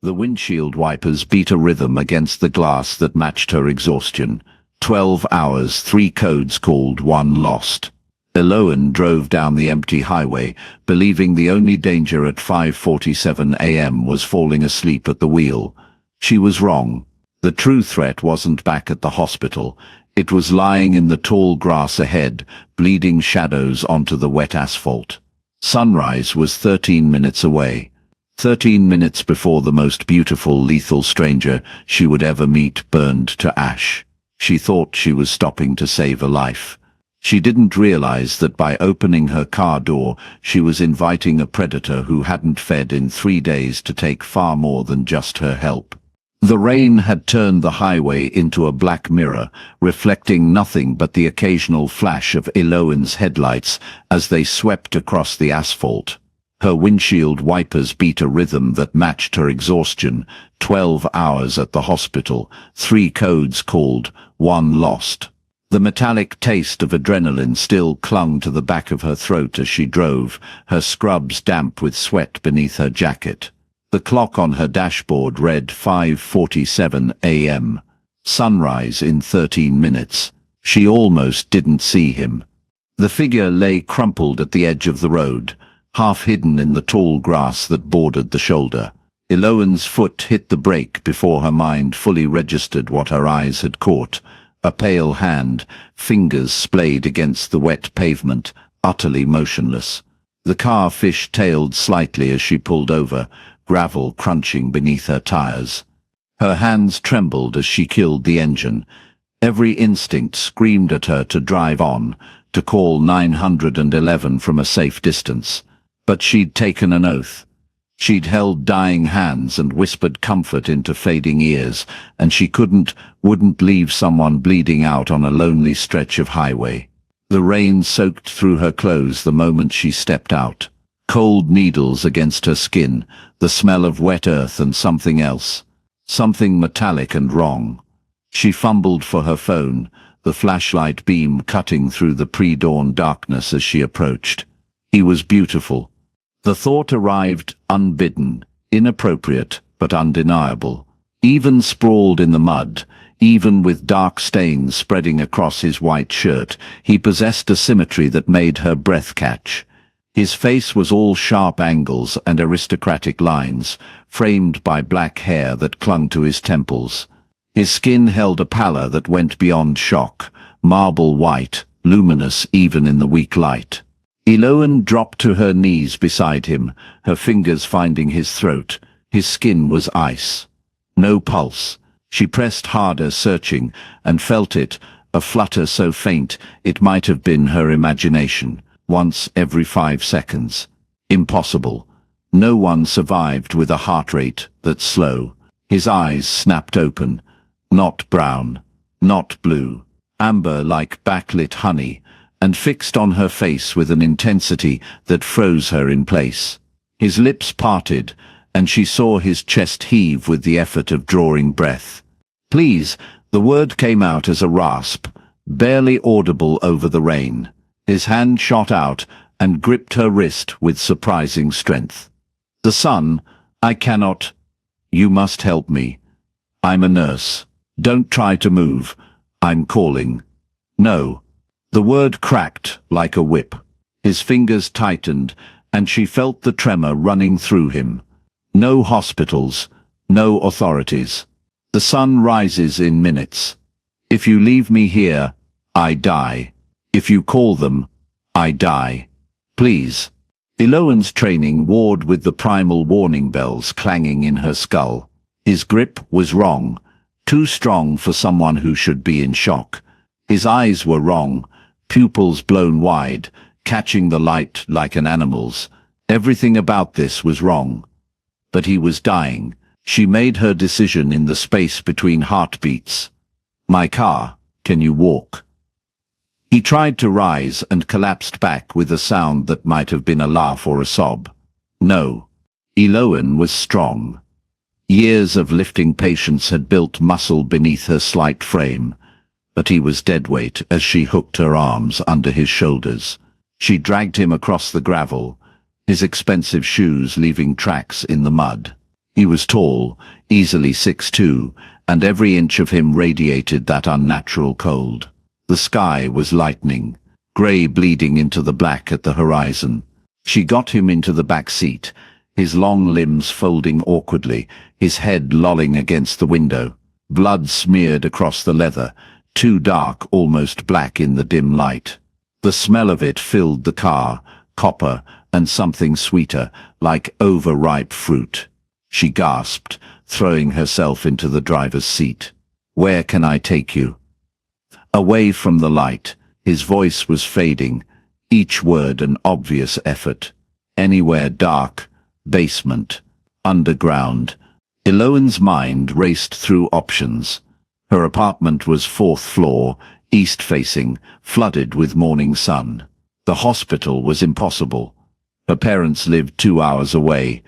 The windshield wipers beat a rhythm against the glass that matched her exhaustion. 12 hours, 3 codes called, 1 lost. Eloan drove down the empty highway, believing the only danger at 5:47 a.m. was falling asleep at the wheel. She was wrong. The true threat wasn't back at the hospital. It was lying in the tall grass ahead, bleeding shadows onto the wet asphalt. Sunrise was 13 minutes away. 13 minutes before the most beautiful, lethal stranger she would ever meet burned to ash. She thought she was stopping to save a life. She didn't realize that by opening her car door, she was inviting a predator who hadn't fed in 3 days to take far more than just her help. The rain had turned the highway into a black mirror, reflecting nothing but the occasional flash of Eloan's headlights as they swept across the asphalt. Her windshield wipers beat a rhythm that matched her exhaustion. 12 hours at the hospital, 3 codes called, 1 lost. The metallic taste of adrenaline still clung to the back of her throat as she drove, her scrubs damp with sweat beneath her jacket. The clock on her dashboard read 5:47 a.m. Sunrise in 13 minutes. She almost didn't see him. The figure lay crumpled at the edge of the road, half hidden in the tall grass that bordered the shoulder. Eloan's foot hit the brake before her mind fully registered what her eyes had caught. A pale hand, fingers splayed against the wet pavement, utterly motionless. The car fish-tailed slightly as she pulled over, gravel crunching beneath her tires. Her hands trembled as she killed the engine. Every instinct screamed at her to drive on, to call 911 from a safe distance. But she'd taken an oath. She'd held dying hands and whispered comfort into fading ears, and she wouldn't leave someone bleeding out on a lonely stretch of highway. The rain soaked through her clothes the moment she stepped out. Cold needles against her skin, the smell of wet earth and something else. Something metallic and wrong. She fumbled for her phone, the flashlight beam cutting through the pre-dawn darkness as she approached. He was beautiful. The thought arrived unbidden, inappropriate, but undeniable. Even sprawled in the mud, even with dark stains spreading across his white shirt, he possessed a symmetry that made her breath catch. His face was all sharp angles and aristocratic lines, framed by black hair that clung to his temples. His skin held a pallor that went beyond shock, marble white, luminous even in the weak light. Eloan dropped to her knees beside him, her fingers finding his throat. His skin was ice. No pulse. She pressed harder, searching, and felt it, a flutter so faint it might have been her imagination, once every 5 seconds. Impossible. No one survived with a heart rate that slow. His eyes snapped open. Not brown, not blue, amber like backlit honey, and fixed on her face with an intensity that froze her in place. His lips parted, and she saw his chest heave with the effort of drawing breath. "Please," the word came out as a rasp, barely audible over the rain. His hand shot out and gripped her wrist with surprising strength. "The sun, I cannot. You must help me. I'm a nurse. Don't try to move. I'm calling." "No." The word cracked like a whip. His fingers tightened, and she felt the tremor running through him. No hospitals, no authorities. The sun rises in minutes. If you leave me here, I die. If you call them, I die. Please. Eloan's training warred with the primal warning bells clanging in her skull. His grip was wrong, too strong for someone who should be in shock. His eyes were wrong, pupils blown wide, catching the light like an animal's. Everything about this was wrong. But he was dying. She made her decision in the space between heartbeats. "My car, can you walk?" He tried to rise and collapsed back with a sound that might have been a laugh or a sob. No. Eloan was strong. Years of lifting patience had built muscle beneath her slight frame. But he was deadweight as she hooked her arms under his shoulders. She dragged him across the gravel, his expensive shoes leaving tracks in the mud. He was tall, easily 6'2", and every inch of him radiated that unnatural cold. The sky was lightening, grey bleeding into the black at the horizon. She got him into the back seat, his long limbs folding awkwardly, his head lolling against the window. Blood smeared across the leather, too dark, almost black in the dim light. The smell of it filled the car, copper and something sweeter, like overripe fruit. She gasped, throwing herself into the driver's seat. "Where can I take you?" Away from the light, his voice was fading, each word an obvious effort. Anywhere dark, basement, underground. Eloan's mind raced through options. Her apartment was 4th floor, east-facing, flooded with morning sun. The hospital was impossible. Her parents lived 2 hours away,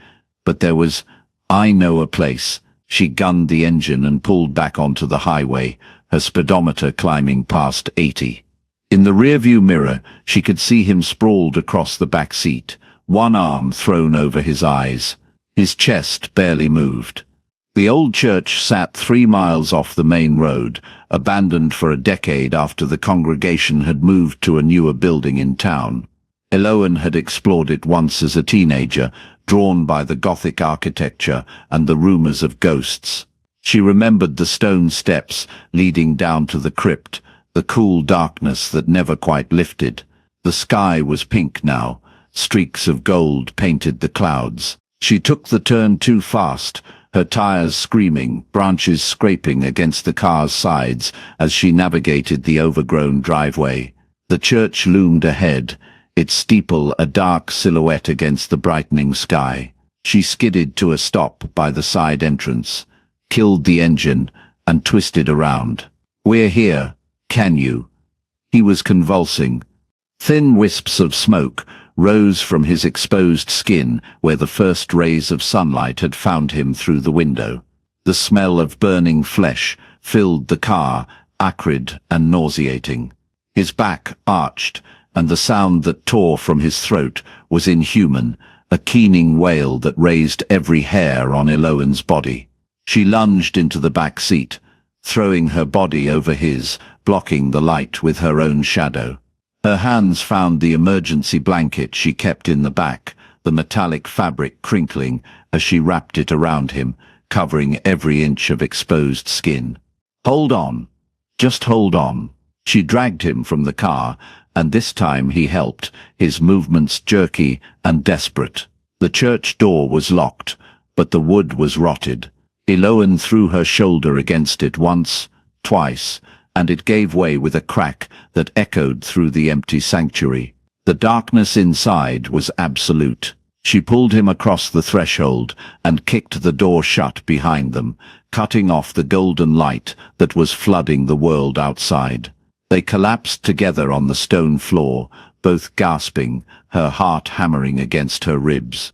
but there was, I know a place. She gunned the engine and pulled back onto the highway, her speedometer climbing past 80. In the rearview mirror, she could see him sprawled across the back seat, one arm thrown over his eyes. His chest barely moved. The old church sat 3 miles off the main road, abandoned for a decade after the congregation had moved to a newer building in town. Eloan had explored it once as a teenager, drawn by the Gothic architecture and the rumors of ghosts. She remembered the stone steps leading down to the crypt, the cool darkness that never quite lifted. The sky was pink now. Streaks of gold painted the clouds. She took the turn too fast, her tires screaming, branches scraping against the car's sides as she navigated the overgrown driveway. The church loomed ahead, its steeple a dark silhouette against the brightening sky. She skidded to a stop by the side entrance, killed the engine, and twisted around. "We're here. Can you?" He was convulsing. Thin wisps of smoke rose from his exposed skin where the first rays of sunlight had found him through the window. The smell of burning flesh filled the car, acrid and nauseating. His back arched, and the sound that tore from his throat was inhuman, a keening wail that raised every hair on Eloan's body. She lunged into the back seat, throwing her body over his, blocking the light with her own shadow. Her hands found the emergency blanket she kept in the back, the metallic fabric crinkling as she wrapped it around him, covering every inch of exposed skin. "Hold on. Just hold on." She dragged him from the car, and this time he helped, his movements jerky and desperate. The church door was locked, but the wood was rotted. Eloan threw her shoulder against it once, twice, and it gave way with a crack that echoed through the empty sanctuary. The darkness inside was absolute. She pulled him across the threshold and kicked the door shut behind them, cutting off the golden light that was flooding the world outside. They collapsed together on the stone floor, both gasping, her heart hammering against her ribs.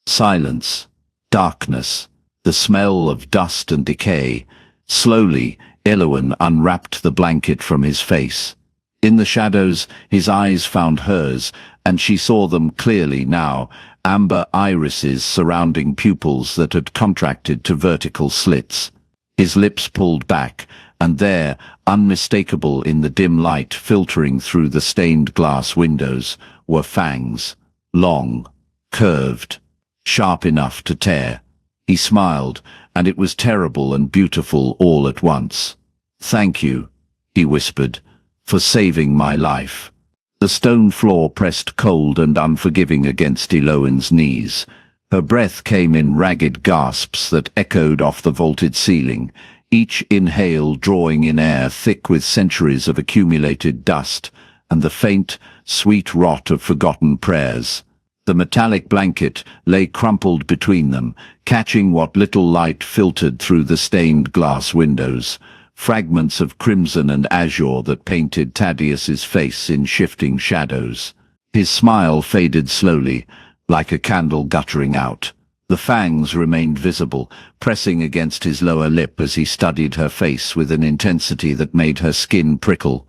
Silence, darkness, the smell of dust and decay. Slowly, Eloan unwrapped the blanket from his face. In the shadows, his eyes found hers, and she saw them clearly now, amber irises surrounding pupils that had contracted to vertical slits. His lips pulled back, and there, unmistakable in the dim light filtering through the stained glass windows, were fangs, long, curved, sharp enough to tear. He smiled, and it was terrible and beautiful all at once. "Thank you," he whispered, "for saving my life." The stone floor pressed cold and unforgiving against Eloan's knees. Her breath came in ragged gasps that echoed off the vaulted ceiling, each inhale drawing in air thick with centuries of accumulated dust, and the faint, sweet rot of forgotten prayers. The metallic blanket lay crumpled between them, catching what little light filtered through the stained glass windows, fragments of crimson and azure that painted Thaddeus's face in shifting shadows. His smile faded slowly, like a candle guttering out. The fangs remained visible, pressing against his lower lip as he studied her face with an intensity that made her skin prickle.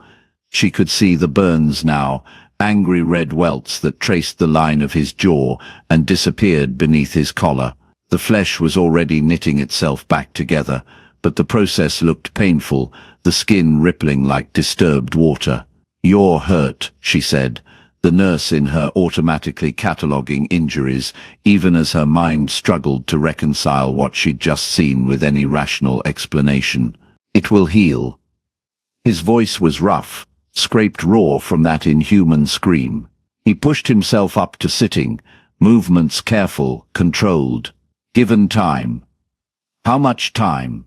She could see the burns now, angry red welts that traced the line of his jaw and disappeared beneath his collar. The flesh was already knitting itself back together, but the process looked painful, the skin rippling like disturbed water. "You're hurt," she said, the nurse in her automatically cataloguing injuries, even as her mind struggled to reconcile what she'd just seen with any rational explanation. "It will heal." His voice was rough, scraped raw from that inhuman scream. He pushed himself up to sitting, movements careful, controlled. Given time. How much time?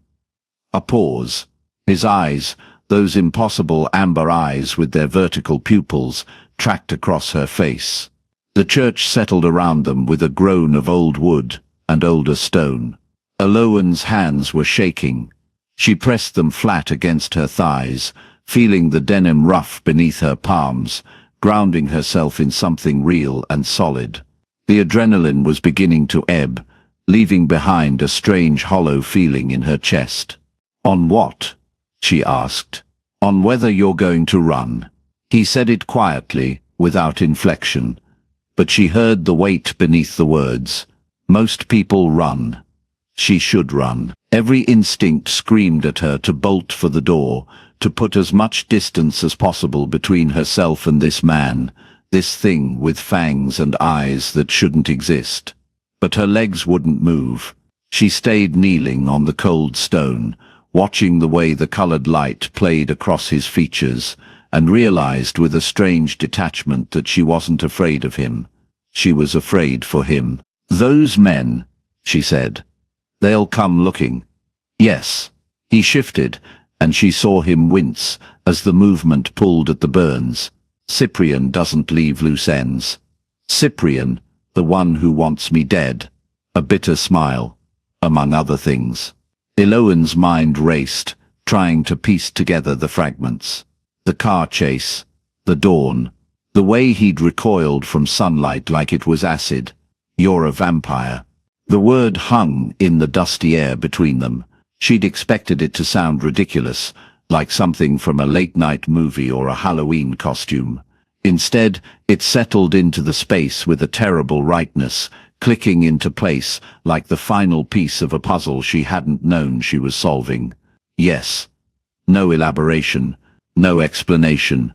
A pause. His eyes, those impossible amber eyes with their vertical pupils, tracked across her face. The church settled around them with a groan of old wood and older stone. Eloan's hands were shaking. She pressed them flat against her thighs, feeling the denim rough beneath her palms, grounding herself in something real and solid. The adrenaline was beginning to ebb, leaving behind a strange hollow feeling in her chest. "On what?" she asked. "On whether you're going to run." He said it quietly, without inflection, but she heard the weight beneath the words. Most people run. She should run. Every instinct screamed at her to bolt for the door, to put as much distance as possible between herself and this man, this thing with fangs and eyes that shouldn't exist. But her legs wouldn't move. She stayed kneeling on the cold stone, watching the way the colored light played across his features, and realized with a strange detachment that she wasn't afraid of him. She was afraid for him. "Those men," she said. "They'll come looking." "Yes." He shifted, and she saw him wince as the movement pulled at the burns. "Cyprian doesn't leave loose ends." "Cyprian, the one who wants me dead." A bitter smile, among other things. Eloan's mind raced, trying to piece together the fragments. The car chase, the dawn, the way he'd recoiled from sunlight like it was acid. "You're a vampire." The word hung in the dusty air between them. She'd expected it to sound ridiculous, like something from a late-night movie or a Halloween costume. Instead, it settled into the space with a terrible rightness, clicking into place like the final piece of a puzzle she hadn't known she was solving. Yes. No elaboration, no explanation.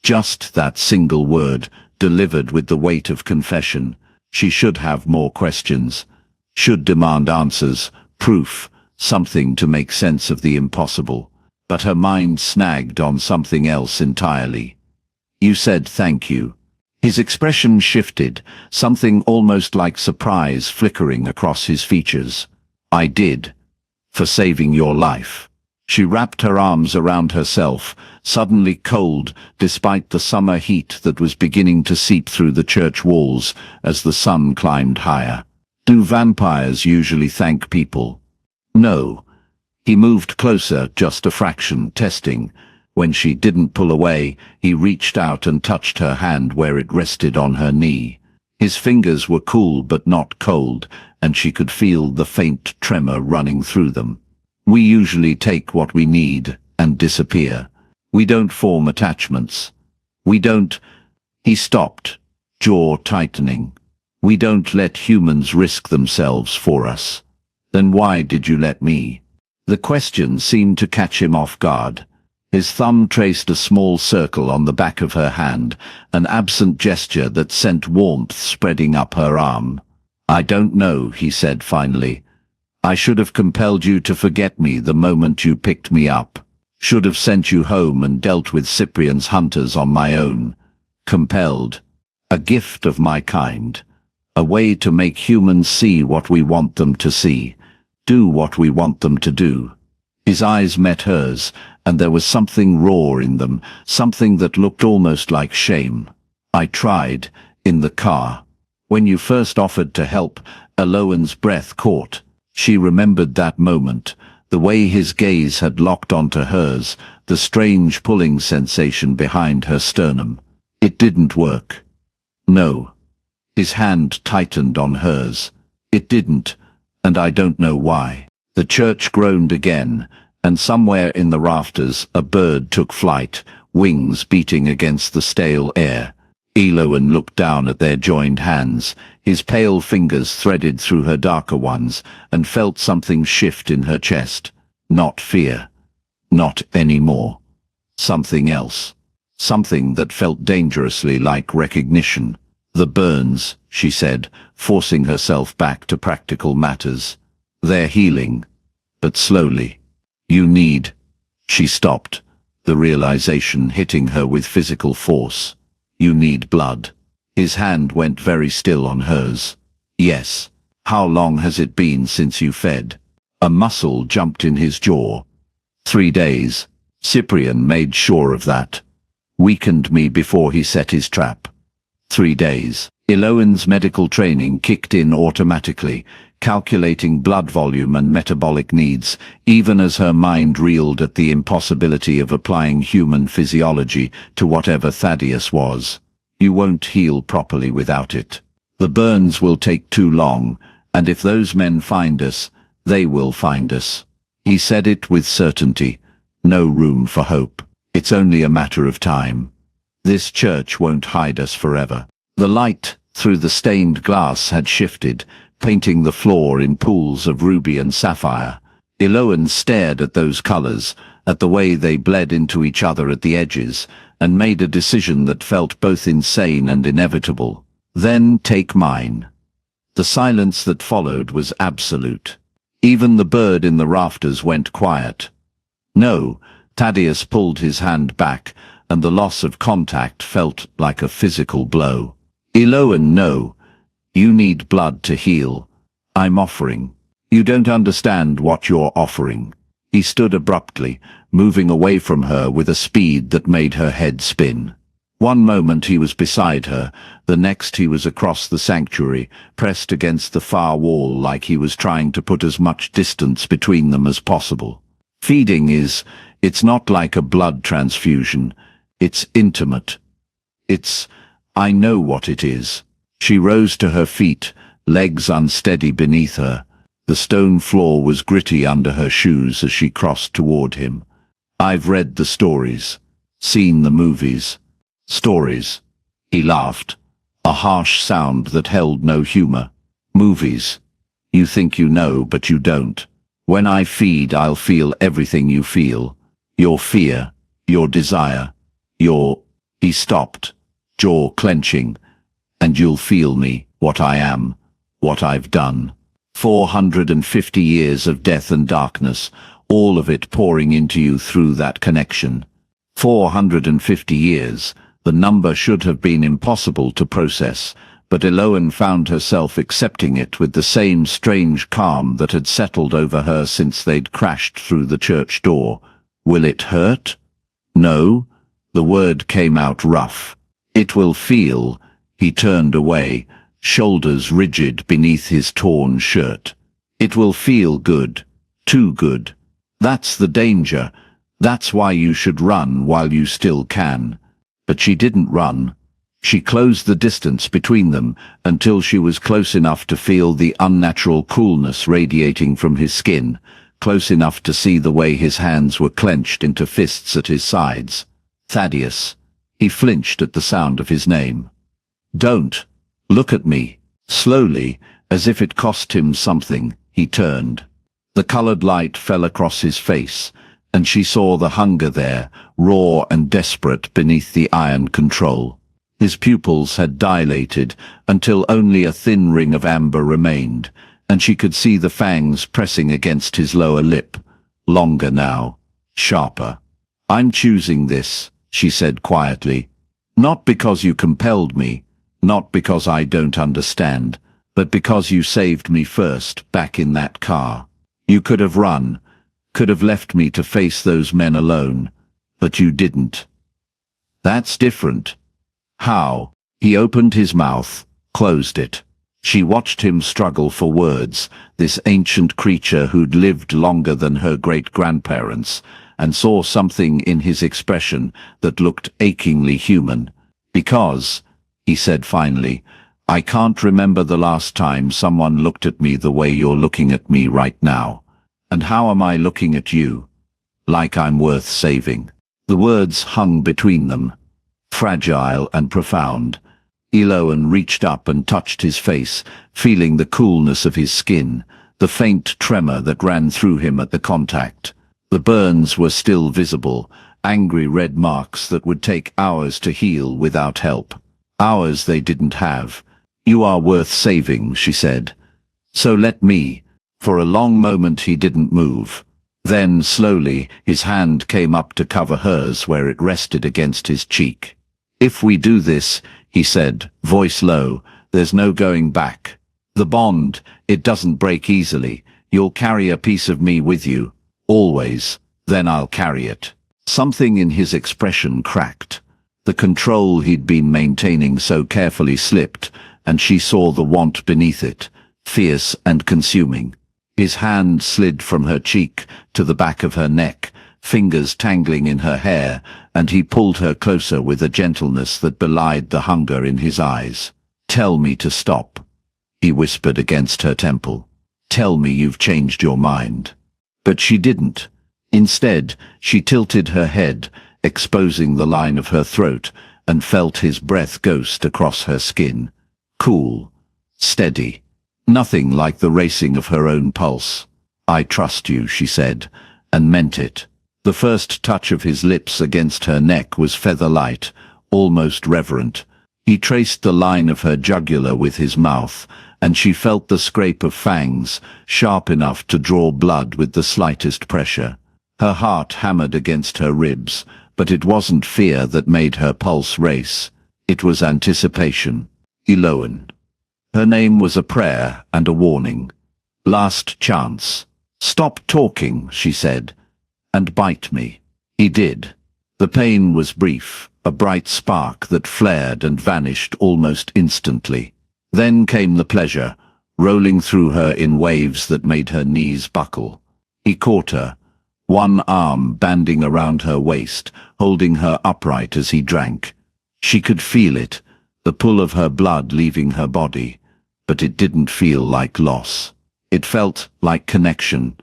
Just that single word, delivered with the weight of confession. She should have more questions. Should demand answers, proof, something to make sense of the impossible. But her mind snagged on something else entirely. "You said thank you." His expression shifted, something almost like surprise flickering across his features. "I did. For saving your life." She wrapped her arms around herself, suddenly cold despite the summer heat that was beginning to seep through the church walls as the sun climbed higher. "Do vampires usually thank people?" "No." He moved closer, just a fraction, testing. When she didn't pull away, he reached out and touched her hand where it rested on her knee. His fingers were cool but not cold, and she could feel the faint tremor running through them. "We usually take what we need and disappear. We don't form attachments. We don't—" He stopped, jaw tightening. "We don't let humans risk themselves for us." "Then why did you let me?" The question seemed to catch him off guard. His thumb traced a small circle on the back of her hand, an absent gesture that sent warmth spreading up her arm. "I don't know," he said finally. "I should have compelled you to forget me the moment you picked me up. Should have sent you home and dealt with Cyprian's hunters on my own. Compelled. A gift of my kind. A way to make humans see what we want them to see. Do what we want them to do." His eyes met hers, and there was something raw in them, something that looked almost like shame. "I tried, in the car. When you first offered to help," Eloan's breath caught. She remembered that moment, the way his gaze had locked onto hers, the strange pulling sensation behind her sternum. "It didn't work." "No." His hand tightened on hers. "It didn't, and I don't know why." The church groaned again, and somewhere in the rafters a bird took flight, wings beating against the stale air. Eloin looked down at their joined hands, his pale fingers threaded through her darker ones, and felt something shift in her chest. Not fear. Not anymore. Something else. Something that felt dangerously like recognition. The burns, she said, forcing herself back to practical matters. They're healing. But slowly. You need. She stopped, the realization hitting her with physical force. You need blood. His hand went very still on hers. Yes. How long has it been since you fed? A muscle jumped in his jaw. 3 days. Cyprian made sure of that. Weakened me before he set his trap. 3 days. Eloin's medical training kicked in automatically, calculating blood volume and metabolic needs, even as her mind reeled at the impossibility of applying human physiology to whatever Thaddeus was. You won't heal properly without it. The burns will take too long, and if those men find us, they will find us. He said it with certainty. No room for hope. It's only a matter of time. This church won't hide us forever. The light through the stained glass had shifted, painting the floor in pools of ruby and sapphire. Eloin stared at those colors, at the way they bled into each other at the edges, and made a decision that felt both insane and inevitable. Then take mine. The silence that followed was absolute. Even the bird in the rafters went quiet. No, Thaddeus pulled his hand back, and the loss of contact felt like a physical blow. Eloin, no. You need blood to heal. I'm offering. You don't understand what you're offering. He stood abruptly, moving away from her with a speed that made her head spin. One moment he was beside her, the next he was across the sanctuary, pressed against the far wall like he was trying to put as much distance between them as possible. Feeding it's not like a blood transfusion. It's intimate. I know what it is. She rose to her feet, legs unsteady beneath her. The stone floor was gritty under her shoes as she crossed toward him. I've read the stories, seen the movies. Stories. He laughed, a harsh sound that held no humor. Movies. You think you know, but you don't. When I feed, I'll feel everything you feel. Your fear, your desire, your... He stopped, jaw clenching. And you'll feel me, what I am, what I've done. 450 years of death and darkness, all of it pouring into you through that connection. 450 years, the number should have been impossible to process, but Eloin found herself accepting it with the same strange calm that had settled over her since they'd crashed through the church door. Will it hurt? No. The word came out rough. It will feel. He turned away, shoulders rigid beneath his torn shirt. It will feel good. Too good. That's the danger. That's why you should run while you still can. But she didn't run. She closed the distance between them until she was close enough to feel the unnatural coolness radiating from his skin, close enough to see the way his hands were clenched into fists at his sides. Thaddeus. He flinched at the sound of his name. Don't. Look at me. Slowly, as if it cost him something, he turned. The colored light fell across his face, and she saw the hunger there, raw and desperate beneath the iron control. His pupils had dilated until only a thin ring of amber remained, and she could see the fangs pressing against his lower lip. Longer now. Sharper. I'm choosing this, she said quietly. Not because you compelled me. Not because I don't understand, but because you saved me first, back in that car. You could have run, could have left me to face those men alone, but you didn't. That's different. How? He opened his mouth, closed it. She watched him struggle for words, this ancient creature who'd lived longer than her great-grandparents, and saw something in his expression that looked achingly human. Because... he said finally, I can't remember the last time someone looked at me the way you're looking at me right now. And how am I looking at you? Like I'm worth saving. The words hung between them, fragile and profound, Eloan reached up and touched his face, feeling the coolness of his skin, the faint tremor that ran through him at the contact. The burns were still visible, angry red marks that would take hours to heal without help. Hours they didn't have. "You are worth saving," she said. "So let me." For a long moment he didn't move. Then, slowly, his hand came up to cover hers where it rested against his cheek. "If we do this," he said, voice low, "there's no going back. The bond, it doesn't break easily. You'll carry a piece of me with you. Always. Then I'll carry it." Something in his expression cracked. The control he'd been maintaining so carefully slipped, and she saw the want beneath it, fierce and consuming. His hand slid from her cheek to the back of her neck, fingers tangling in her hair, and he pulled her closer with a gentleness that belied the hunger in his eyes. "Tell me to stop," he whispered against her temple. "Tell me you've changed your mind." But she didn't. Instead, she tilted her head, exposing the line of her throat, and felt his breath ghost across her skin. Cool. Steady. Nothing like the racing of her own pulse. "I trust you," she said, and meant it. The first touch of his lips against her neck was feather-light, almost reverent. He traced the line of her jugular with his mouth, and she felt the scrape of fangs, sharp enough to draw blood with the slightest pressure. Her heart hammered against her ribs, but it wasn't fear that made her pulse race. It was anticipation. Eloan. Her name was a prayer and a warning. "Last chance. Stop talking," she said, "and bite me." He did. The pain was brief, a bright spark that flared and vanished almost instantly. Then came the pleasure, rolling through her in waves that made her knees buckle. He caught her, one arm banding around her waist, holding her upright as he drank. She could feel it, the pull of her blood leaving her body, but it didn't feel like loss. It felt like connection,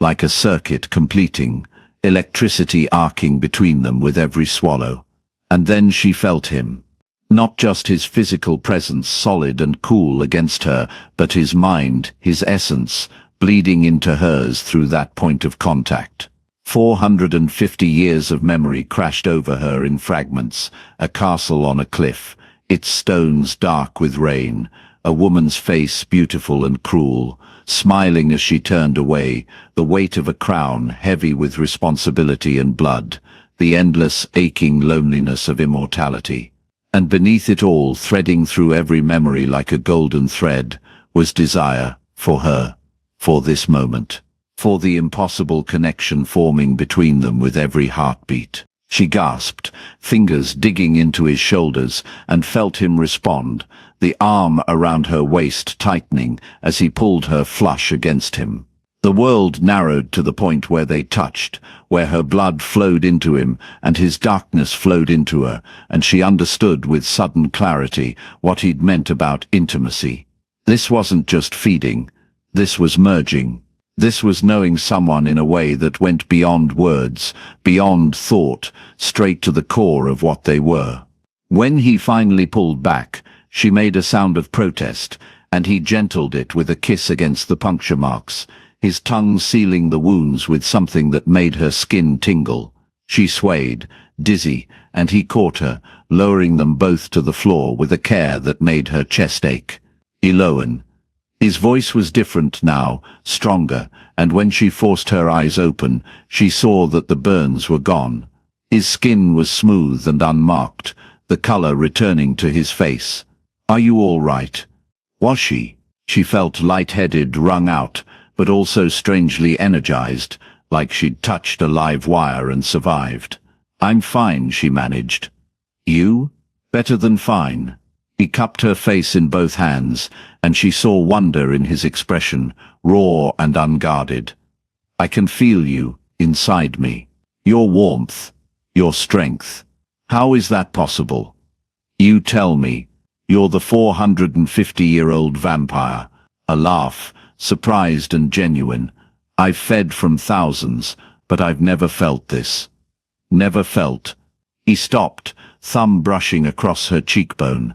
like a circuit completing, electricity arcing between them with every swallow. And then she felt him. Not just his physical presence solid and cool against her, but his mind, his essence, bleeding into hers through that point of contact. 450 years of memory crashed over her in fragments, a castle on a cliff, its stones dark with rain, a woman's face beautiful and cruel, smiling as she turned away, the weight of a crown heavy with responsibility and blood, the endless aching loneliness of immortality. And beneath it all, threading through every memory like a golden thread, was desire for her, for this moment, for the impossible connection forming between them with every heartbeat. She gasped, fingers digging into his shoulders, and felt him respond, the arm around her waist tightening as he pulled her flush against him. The world narrowed to the point where they touched, where her blood flowed into him and his darkness flowed into her, and she understood with sudden clarity what he'd meant about intimacy. This wasn't just feeding. This was merging. This was knowing someone in a way that went beyond words, beyond thought, straight to the core of what they were. When he finally pulled back, she made a sound of protest, and he gentled it with a kiss against the puncture marks, his tongue sealing the wounds with something that made her skin tingle. She swayed, dizzy, and he caught her, lowering them both to the floor with a care that made her chest ache. "Eloan." His voice was different now, stronger, and when she forced her eyes open, she saw that the burns were gone. His skin was smooth and unmarked, the color returning to his face. "Are you all right?" Was she? She felt lightheaded, wrung out, but also strangely energized, like she'd touched a live wire and survived. "I'm fine," she managed. "You? Better than fine." He cupped her face in both hands, and she saw wonder in his expression, raw and unguarded. "I can feel you, inside me. Your warmth, your strength. How is that possible?" "You tell me. You're the 450-year-old vampire." A laugh, surprised and genuine. "I've fed from thousands, but I've never felt this. Never felt." He stopped, thumb brushing across her cheekbone.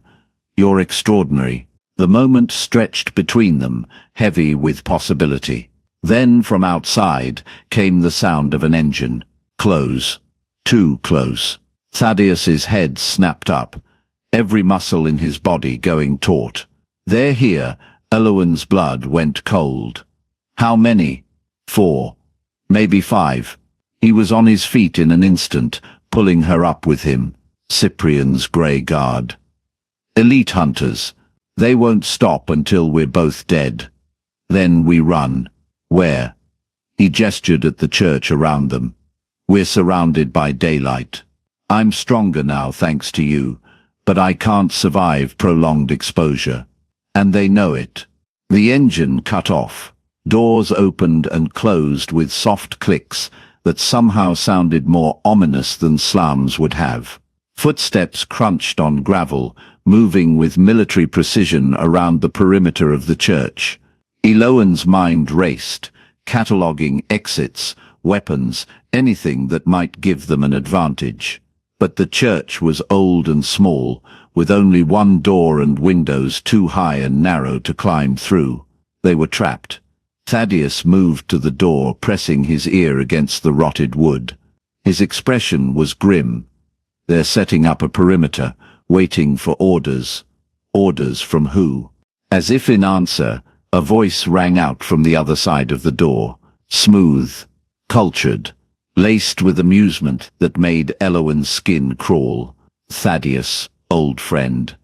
You're extraordinary. The moment stretched between them, heavy with possibility. Then from outside came the sound of an engine. Close. Too close. Thaddeus's head snapped up, every muscle in his body going taut. They're here. Eloan's blood went cold. How many? 4. Maybe 5. He was on his feet in an instant, pulling her up with him. Cyprian's grey guard. Elite hunters. They won't stop until we're both dead. Then we run. Where? He gestured at the church around them. We're surrounded by daylight. I'm stronger now thanks to you, but I can't survive prolonged exposure. And they know it. The engine cut off. Doors opened and closed with soft clicks that somehow sounded more ominous than slams would have. Footsteps crunched on gravel, moving with military precision around the perimeter of the church. Eloan's mind raced, cataloguing exits, weapons, anything that might give them an advantage. But the church was old and small, with only one door and windows too high and narrow to climb through. They were trapped. Thaddeus moved to the door, pressing his ear against the rotted wood. His expression was grim. They're setting up a perimeter, waiting for orders. Orders from who? As if in answer, a voice rang out from the other side of the door, smooth, cultured, laced with amusement that made Eloan's skin crawl. Thaddeus, old friend.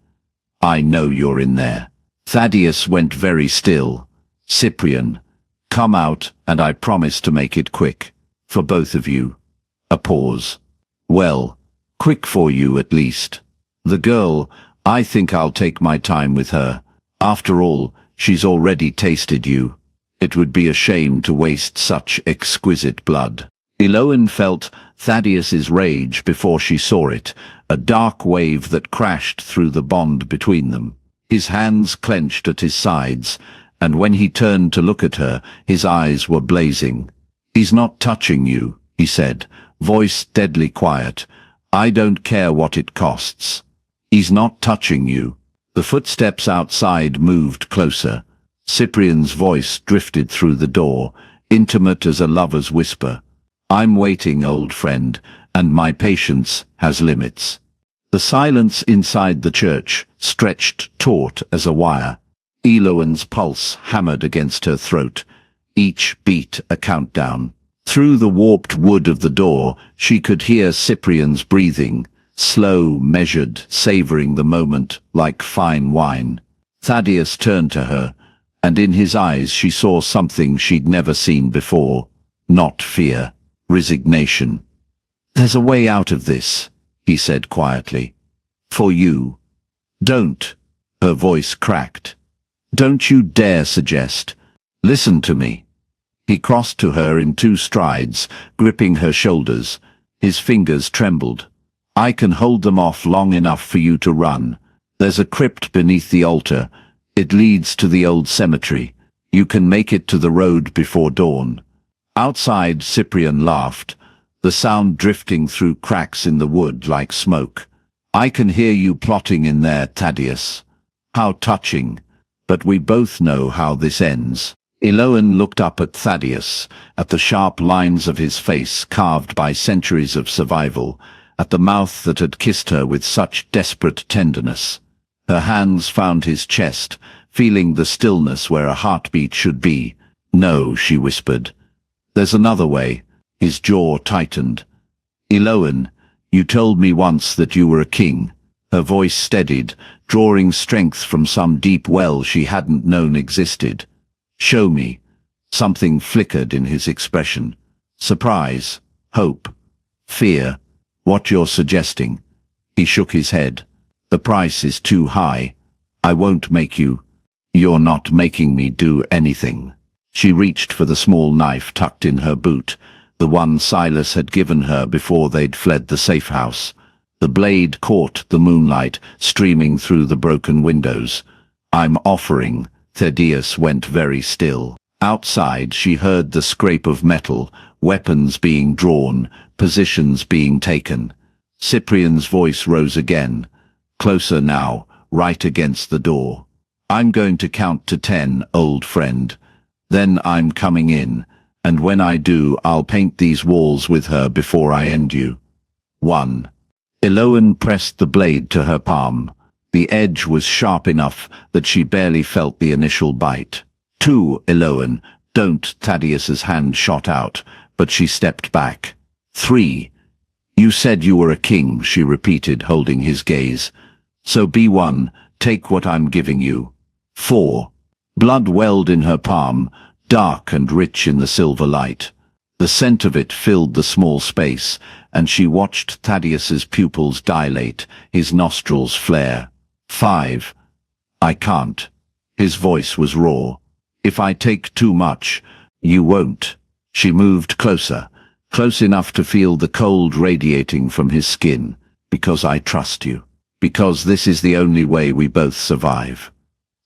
I know you're in there. Thaddeus went very still. Cyprian, come out, and I promise to make it quick. For both of you. A pause. Well, quick for you at least. The girl, I think I'll take my time with her. After all, she's already tasted you. It would be a shame to waste such exquisite blood. Eloan felt Thaddeus's rage before she saw it, a dark wave that crashed through the bond between them. His hands clenched at his sides, and when he turned to look at her, his eyes were blazing. He's not touching you, he said, voice deadly quiet. I don't care what it costs. He's not touching you. The footsteps outside moved closer. Cyprian's voice drifted through the door, intimate as a lover's whisper. I'm waiting, old friend, and my patience has limits. The silence inside the church stretched taut as a wire. Eloan's pulse hammered against her throat, each beat a countdown. Through the warped wood of the door, she could hear Cyprian's breathing, slow, measured, savoring the moment like fine wine. Thaddeus turned to her, and in his eyes she saw something she'd never seen before. Not fear. Resignation. There's a way out of this, he said quietly. For you. Don't. Her voice cracked. Don't you dare suggest. Listen to me. He crossed to her in 2 strides, gripping her shoulders. His fingers trembled. I can hold them off long enough for you to run. There's a crypt beneath the altar. It leads to the old cemetery. You can make it to the road before dawn. Outside, Cyprian laughed, the sound drifting through cracks in the wood like smoke. I can hear you plotting in there, Thaddeus. How touching. But we both know how this ends. Eloan looked up at Thaddeus, at the sharp lines of his face carved by centuries of survival, at the mouth that had kissed her with such desperate tenderness. Her hands found his chest, feeling the stillness where a heartbeat should be. No, she whispered. There's another way. His jaw tightened. Eloan, you told me once that you were a king. Her voice steadied, drawing strength from some deep well she hadn't known existed. Show me. Something flickered in his expression. Surprise, hope, fear. What you're suggesting? He shook his head. The price is too high. I won't make you. You're not making me do anything. She reached for the small knife tucked in her boot, the one Silas had given her before they'd fled the safe house. The blade caught the moonlight, streaming through the broken windows. I'm offering. Thaddeus went very still. Outside she heard the scrape of metal, weapons being drawn, positions being taken. Cyprian's voice rose again. Closer now, right against the door. I'm going to count to 10, old friend. Then I'm coming in, and when I do, I'll paint these walls with her before I end you. 1. Eloan pressed the blade to her palm. The edge was sharp enough that she barely felt the initial bite. 2. Eloan, don't. Thaddeus's hand shot out, but she stepped back. 3. You said you were a king, she repeated, holding his gaze. So be one, take what I'm giving you. 4. Blood welled in her palm, dark and rich in the silver light. The scent of it filled the small space, and she watched Thaddeus's pupils dilate, his nostrils flare. 5. I can't. His voice was raw. If I take too much, you won't. She moved closer, close enough to feel the cold radiating from his skin. Because I trust you. Because this is the only way we both survive.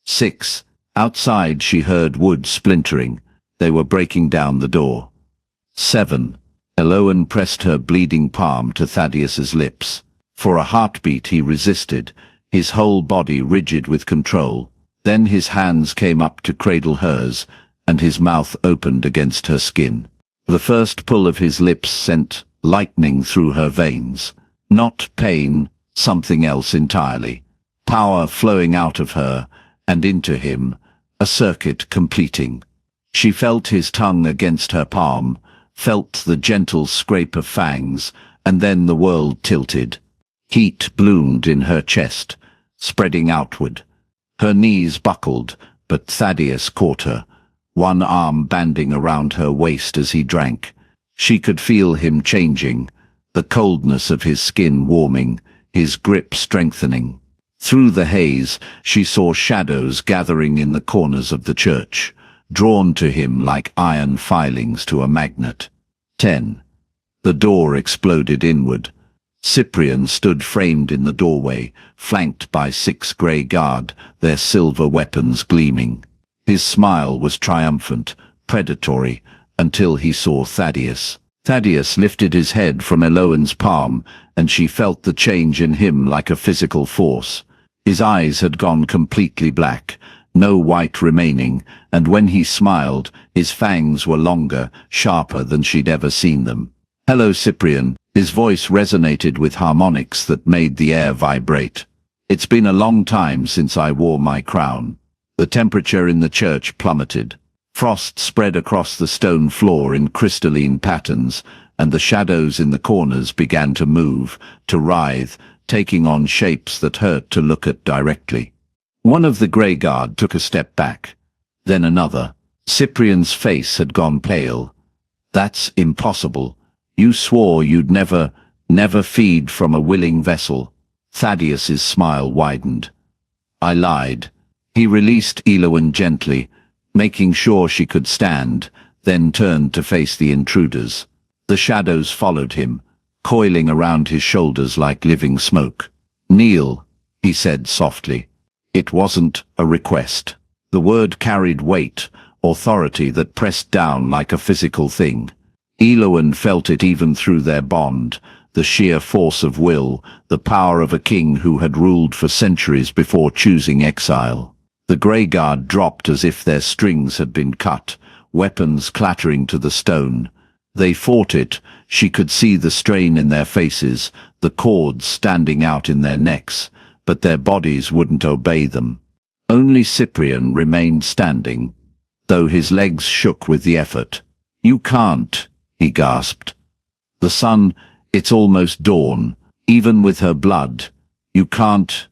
6. Outside she heard wood splintering. They were breaking down the door. 7. Eloan pressed her bleeding palm to Thaddeus's lips. For a heartbeat he resisted, his whole body rigid with control. Then his hands came up to cradle hers, and his mouth opened against her skin. The first pull of his lips sent lightning through her veins. Not pain, something else entirely. Power flowing out of her, and into him, a circuit completing. She felt his tongue against her palm, felt the gentle scrape of fangs, and then the world tilted. Heat bloomed in her chest, spreading outward. Her knees buckled, but Thaddeus caught her, one arm banding around her waist as he drank. She could feel him changing, the coldness of his skin warming, his grip strengthening. Through the haze, she saw shadows gathering in the corners of the church, drawn to him like iron filings to a magnet. 10. The door exploded inward. Cyprian stood framed in the doorway, flanked by 6 grey guard, their silver weapons gleaming. His smile was triumphant, predatory, until he saw Thaddeus. Thaddeus lifted his head from Eloan's palm, and she felt the change in him like a physical force. His eyes had gone completely black, no white remaining, and when he smiled, his fangs were longer, sharper than she'd ever seen them. Hello, Cyprian. His voice resonated with harmonics that made the air vibrate. It's been a long time since I wore my crown. The temperature in the church plummeted. Frost spread across the stone floor in crystalline patterns, and the shadows in the corners began to move, to writhe, taking on shapes that hurt to look at directly. One of the grey guard took a step back, then another. Cyprian's face had gone pale. That's impossible. You swore you'd never feed from a willing vessel. Thaddeus's smile widened. I lied. He released Eloan gently, making sure she could stand, then turned to face the intruders. The shadows followed him, coiling around his shoulders like living smoke. Kneel, he said softly. It wasn't a request. The word carried weight, authority that pressed down like a physical thing. Eloan felt it even through their bond, the sheer force of will, the power of a king who had ruled for centuries before choosing exile. The grey guard dropped as if their strings had been cut, weapons clattering to the stone. They fought it. She could see the strain in their faces, the cords standing out in their necks, but their bodies wouldn't obey them. Only Cyprian remained standing, though his legs shook with the effort. You can't, he gasped. The sun, it's almost dawn, even with her blood. You can't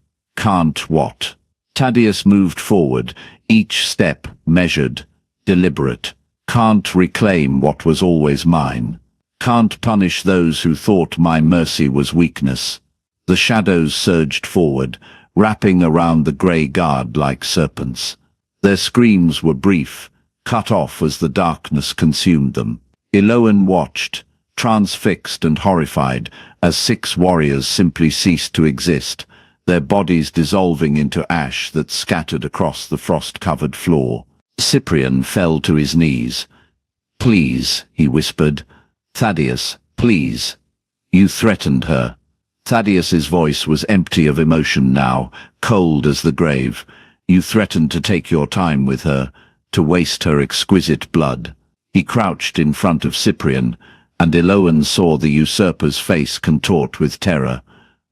what? Thaddeus moved forward, each step measured, deliberate. Can't reclaim what was always mine. Can't punish those who thought my mercy was weakness. The shadows surged forward, wrapping around the grey guard like serpents. Their screams were brief, cut off as the darkness consumed them. Eloan watched, transfixed and horrified, as 6 warriors simply ceased to exist, their bodies dissolving into ash that scattered across the frost-covered floor. Cyprian fell to his knees. Please, he whispered. Thaddeus, please. You threatened her. Thaddeus's voice was empty of emotion now, cold as the grave. You threatened to take your time with her, to waste her exquisite blood. He crouched in front of Cyprian, and Eloan saw the usurper's face contort with terror.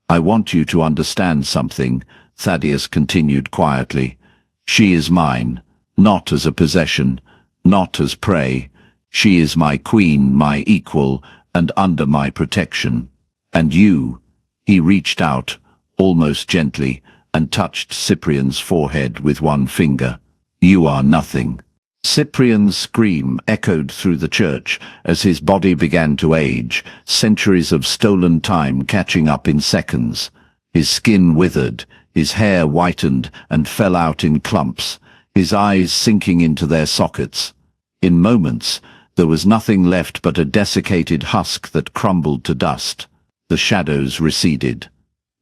I want you to understand something, Thaddeus continued quietly. She is mine, not as a possession, not as prey. She is my queen, my equal, and under my protection. And you, he reached out, almost gently, and touched Cyprian's forehead with one finger. You are nothing. Cyprian's scream echoed through the church as his body began to age, centuries of stolen time catching up in seconds. His skin withered, his hair whitened and fell out in clumps, his eyes sinking into their sockets. In moments, there was nothing left but a desiccated husk that crumbled to dust. The shadows receded.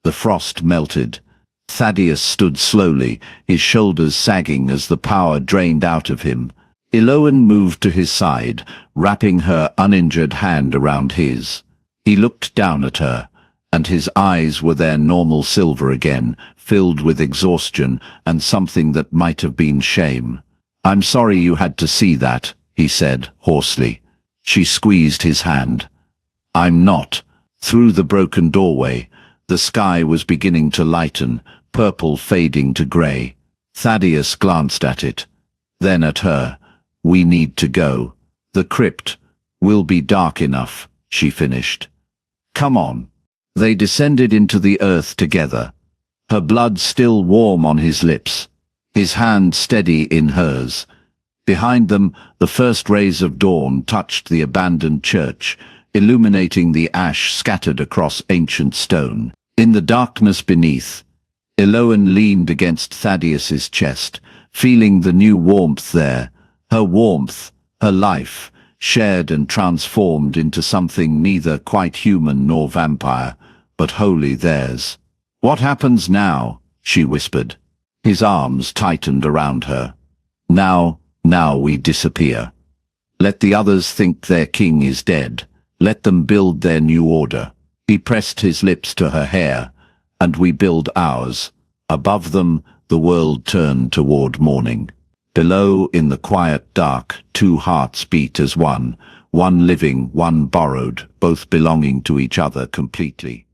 The frost melted. Thaddeus stood slowly, his shoulders sagging as the power drained out of him. Eloan moved to his side, wrapping her uninjured hand around his. He looked down at her, and his eyes were their normal silver again, filled with exhaustion and something that might have been shame. I'm sorry you had to see that, he said hoarsely. She squeezed his hand. I'm not. Through the broken doorway, the sky was beginning to lighten, purple fading to grey. Thaddeus glanced at it, then at her. We need to go. The crypt will be dark enough, she finished. Come on. They descended into the earth together, her blood still warm on his lips, his hand steady in hers. Behind them, the first rays of dawn touched the abandoned church, illuminating the ash scattered across ancient stone. In the darkness beneath, Eloan leaned against Thaddeus's chest, feeling the new warmth there, her warmth, her life, shared and transformed into something neither quite human nor vampire, but wholly theirs. What happens now? She whispered. His arms tightened around her. Now we disappear. Let the others think their king is dead. Let them build their new order. He pressed his lips to her hair, and we build ours. Above them, the world turned toward morning. Below, in the quiet dark, two hearts beat as one living, one borrowed, both belonging to each other completely.